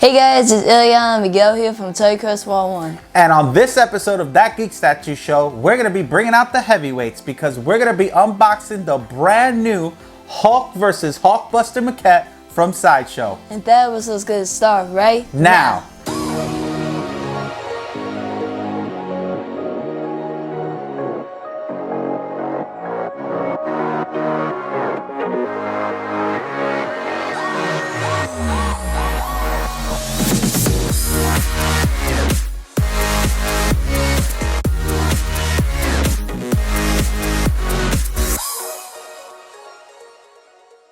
Hey guys, it's Ileana Miguel here from Toy Quest 101. And on this episode of That Geek Statue Show, we're going to be bringing out the heavyweights because we're going to be unboxing the brand new Hulk vs. Hulkbuster Maquette from Sideshow. And that was as good as start, right? Now.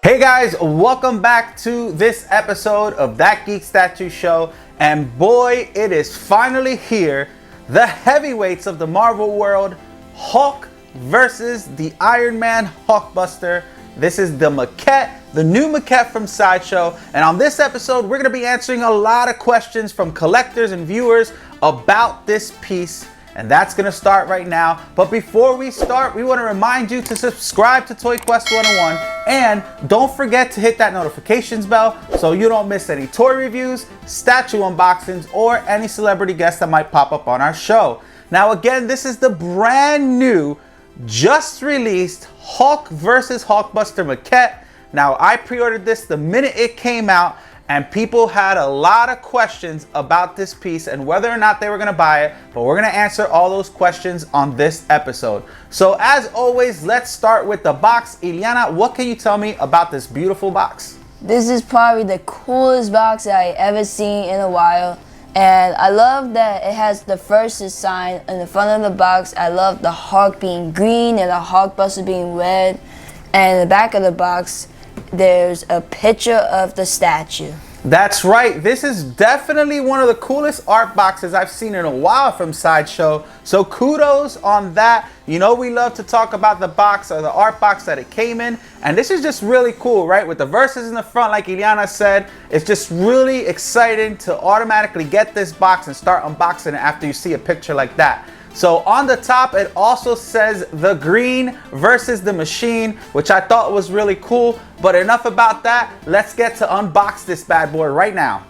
Hey guys, welcome back to this episode of That Geek Statue Show. And boy, it is finally here. The heavyweights of the Marvel world, Hulk versus the Iron Man Hulkbuster. This is the maquette, the new maquette from Sideshow. And on this episode, we're gonna be answering a lot of questions from collectors and viewers about this piece. And that's gonna start right now. But before we start, we wanna remind you to subscribe to Toy Quest 101 and don't forget to hit that notifications bell so you don't miss any toy reviews, statue unboxings, or any celebrity guests that might pop up on our show. Now again, this is the brand new, just released Hulk vs. Hulkbuster maquette. Now I pre-ordered this the minute it came out, and people had a lot of questions about this piece and whether or not they were gonna buy it, but we're gonna answer all those questions on this episode. So as always, let's start with the box. Ileana, what can you tell me about this beautiful box? This is probably the coolest box that I ever seen in a while. And I love that it has the versus sign in the front of the box. I love the Hulk being green and the Hulkbuster being red. And in the back of the box, there's a picture of the statue. That's right. This is definitely one of the coolest art boxes I've seen in a while from Sideshow. So kudos on that. You know we love to talk about the box or the art box that it came in. And this is just really cool, right? With the verses in the front, like Ileana said, it's just really exciting to automatically get this box and start unboxing it after you see a picture like that. So on the top, it also says the green versus the machine, which I thought was really cool. But enough about that. Let's get to unbox this bad boy right now.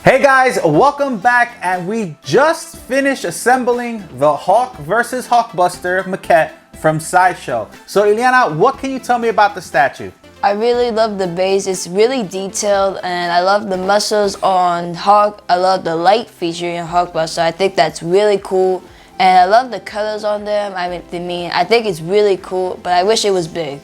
Hey guys, welcome back, and we just finished assembling the Hulk vs. Hulkbuster maquette from Sideshow. So Ileana, what can you tell me about the statue? I really love the base. It's really detailed, and I love the muscles on Hulk. I love the light featuring Hulkbuster. I think that's really cool. And I love the colors on them. I think it's really cool, but I wish it was big.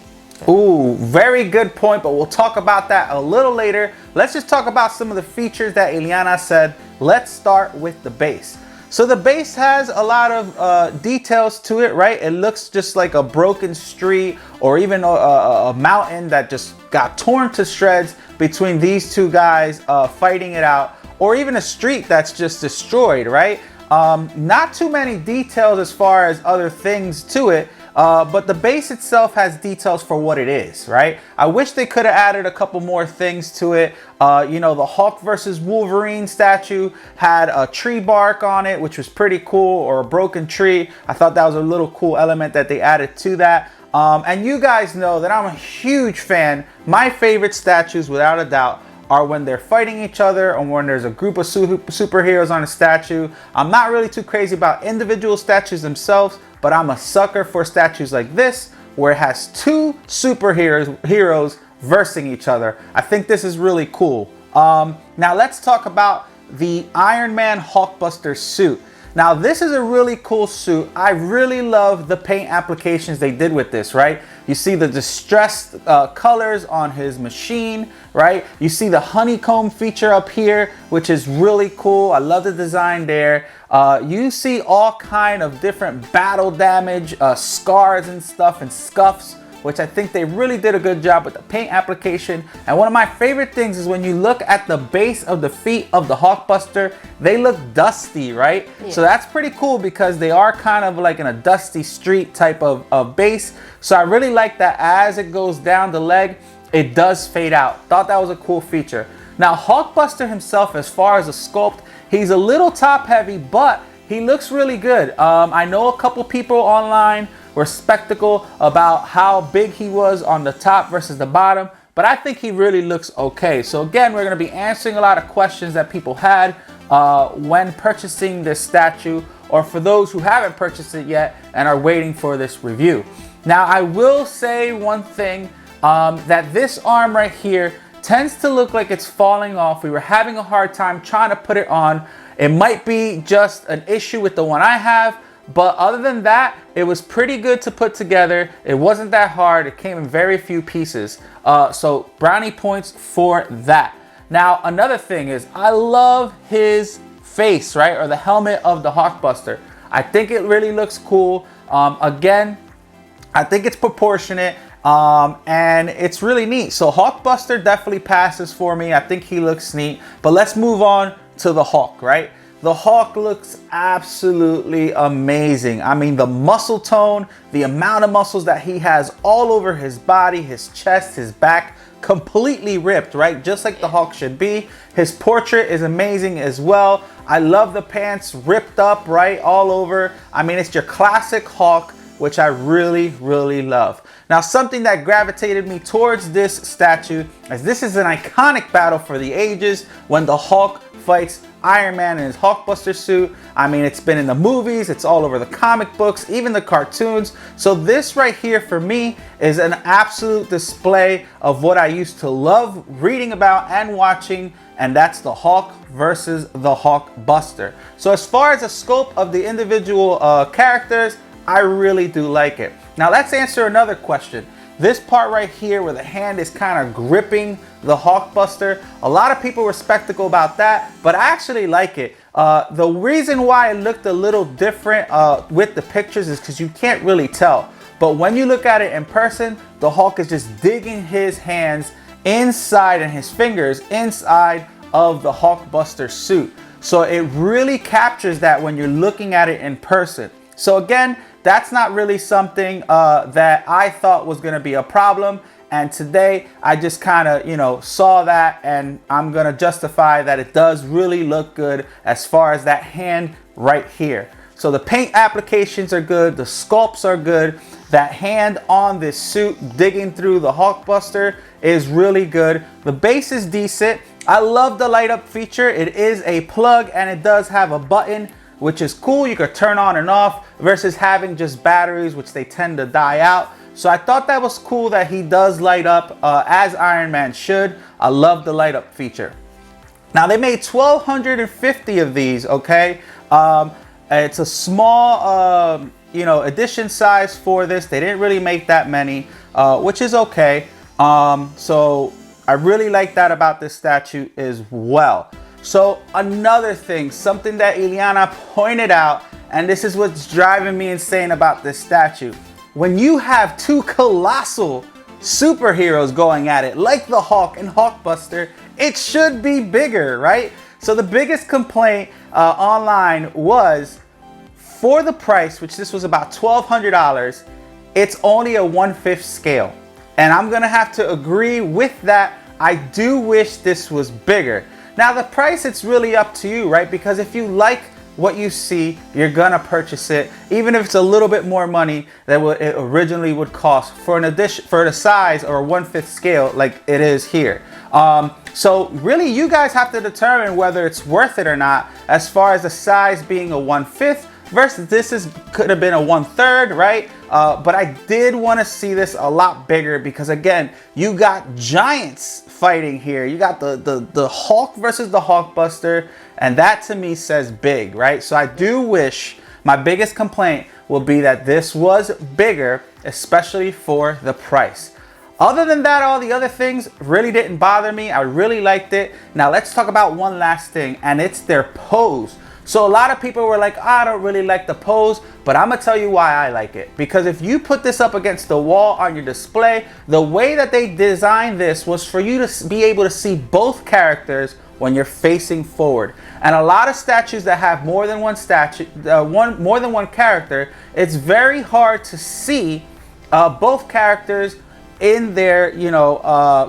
Ooh, very good point, but we'll talk about that a little later. Let's just talk about some of the features that Ileana said. Let's start with the base. So the base has a lot of details to it, right? It looks just like a broken street or even a mountain that just got torn to shreds between these two guys fighting it out, or even a street that's just destroyed, right? Not too many details as far as other things to it. but the base itself has details for what it is, right? I wish they could have added a couple more things to it. You know, the Hulk versus Wolverine statue had a tree bark on it, which was pretty cool, or a broken tree. I thought that was a little cool element that they added to that. And you guys know that I'm a huge fan. My favorite statues, without a doubt, are when they're fighting each other or when there's a group of superheroes on a statue. I'm not really too crazy about individual statues themselves, but I'm a sucker for statues like this, where it has two superheroes versing each other. I think this is really cool. Now let's talk about the Iron Man Hulkbuster suit. Now this is a really cool suit. I really love the paint applications they did with this, right? You see the distressed colors on his machine, right? You see the honeycomb feature up here, which is really cool. I love the design there. You see all kind of different battle damage, scars and stuff, and scuffs, which I think they really did a good job with the paint application. And one of my favorite things is when you look at the base of the feet of the Hulkbuster, they look dusty, right? Yeah. So that's pretty cool because they are kind of like in a dusty street type of base. So I really like that as it goes down the leg, it does fade out. Thought that was a cool feature. Now Hulkbuster himself, as far as a sculpt, he's a little top heavy, but he looks really good. I know a couple people online were skeptical about how big he was on the top versus the bottom, but I think he really looks okay. So again, we're going to be answering a lot of questions that people had when purchasing this statue, or for those who haven't purchased it yet and are waiting for this review. Now I will say one thing, that this arm right here tends to look like it's falling off. We were having a hard time trying to put it on. It might be just an issue with the one I have, but other than that, it was pretty good to put together. It wasn't that hard. It came in very few pieces. So brownie points for that. Now, another thing is I love his face, right? Or the helmet of the Hulkbuster. I think it really looks cool. Again, I think it's proportionate. And it's really neat. So Hulkbuster definitely passes for me. I think he looks neat. But let's move on to the Hulk, right? The Hulk looks absolutely amazing. I mean, the muscle tone, the amount of muscles that he has all over his body, his chest, his back, completely ripped, right? Just like the Hulk should be. His portrait is amazing as well. I love the pants ripped up, right? All over. I mean, it's your classic Hulk, which I really, really love. Now, something that gravitated me towards this statue is this is an iconic battle for the ages when the Hulk fights Iron Man in his Hulkbuster suit. I mean, it's been in the movies, it's all over the comic books, even the cartoons. So this right here for me is an absolute display of what I used to love reading about and watching, and that's the Hulk versus the Hulkbuster. So as far as the scope of the individual characters, I really do like it. Now let's answer another question. This part right here where the hand is kind of gripping the Hulkbuster, a lot of people were skeptical about that, but I actually like it. The reason why it looked a little different with the pictures is because you can't really tell. But when you look at it in person, the Hulk is just digging his hands inside and his fingers inside of the Hulkbuster suit. So it really captures that when you're looking at it in person. So again, that's not really something that I thought was going to be a problem. And today I just kind of, you know, saw that, and I'm going to justify that it does really look good as far as that hand right here. So the paint applications are good. The sculpts are good. That hand on this suit digging through the Hulkbuster is really good. The base is decent. I love the light up feature. It is a plug and it does have a button, which is cool. You could turn on and off versus having just batteries, which they tend to die out. So I thought that was cool that he does light up as Iron Man should. I love the light up feature. Now they made 1,250 of these, okay? It's a small, you know, edition size for this. They didn't really make that many, which is okay. So I really like that about this statue as well. So another thing, something that Ileana pointed out, and this is what's driving me insane about this statue. When you have two colossal superheroes going at it, like the Hulk and Hulkbuster, it should be bigger, right? So the biggest complaint online was, for the price, which this was about $1,200, it's only a 1/5 scale. And I'm gonna have to agree with that. I do wish this was bigger. Now the price, it's really up to you, right? Because if you like what you see, you're gonna purchase it, even if it's a little bit more money than what it originally would cost for an addition, for the size or a 1/5 scale like it is here. So really you guys have to determine whether it's worth it or not, as far as the size being a 1/5 versus could have been a 1/3, right? But I did want to see this a lot bigger because again, you got giants fighting here. You got the Hulk versus the Hulkbuster, and that to me says big, right? So I do wish, my biggest complaint will be that this was bigger, especially for the price. Other than that, all the other things really didn't bother me. I really liked it. Now let's talk about one last thing, and it's their pose. So a lot of people were like, I don't really like the pose, but I'm gonna tell you why I like it. Because if you put this up against the wall on your display, the way that they designed this was for you to be able to see both characters when you're facing forward. And a lot of statues that have more than one character, it's very hard to see both characters in their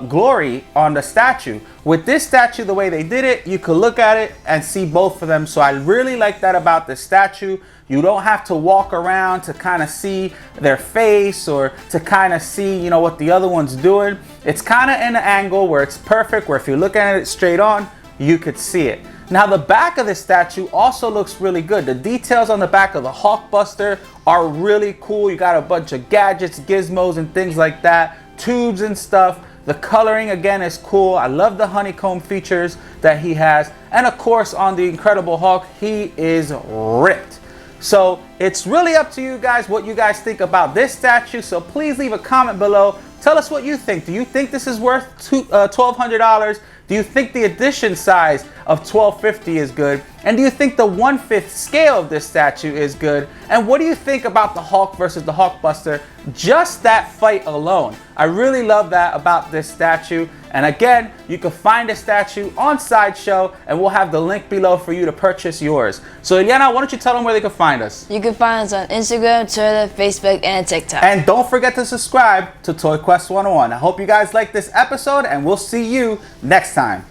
glory on the statue. With this statue, the way they did it, you could look at it and see both of them. So I really like that about the statue. You don't have to walk around to kind of see their face or to kind of see what the other one's doing. It's kind of in an angle where it's perfect, where if you're looking at it straight on, you could see it. Now the back of the statue also looks really good. The details on the back of the Hulkbuster are really cool. You got a bunch of gadgets, gizmos, and things like that, tubes and stuff. The coloring again is cool. I love the honeycomb features that he has. And of course on the Incredible Hulk, he is ripped. So it's really up to you guys what you guys think about this statue. So please leave a comment below. Tell us what you think. Do you think this is worth $1,200? Do you think the edition size of $1,250 is good? And do you think the 1/5 scale of this statue is good? And what do you think about the Hulk versus the Hulkbuster? Just that fight alone. I really love that about this statue. And again, you can find the statue on Sideshow, and we'll have the link below for you to purchase yours. So Ileana, why don't you tell them where they can find us? You can find us on Instagram, Twitter, Facebook, and TikTok. And don't forget to subscribe to Toy Quest 101. I hope you guys liked this episode, and we'll see you next time.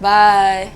Bye.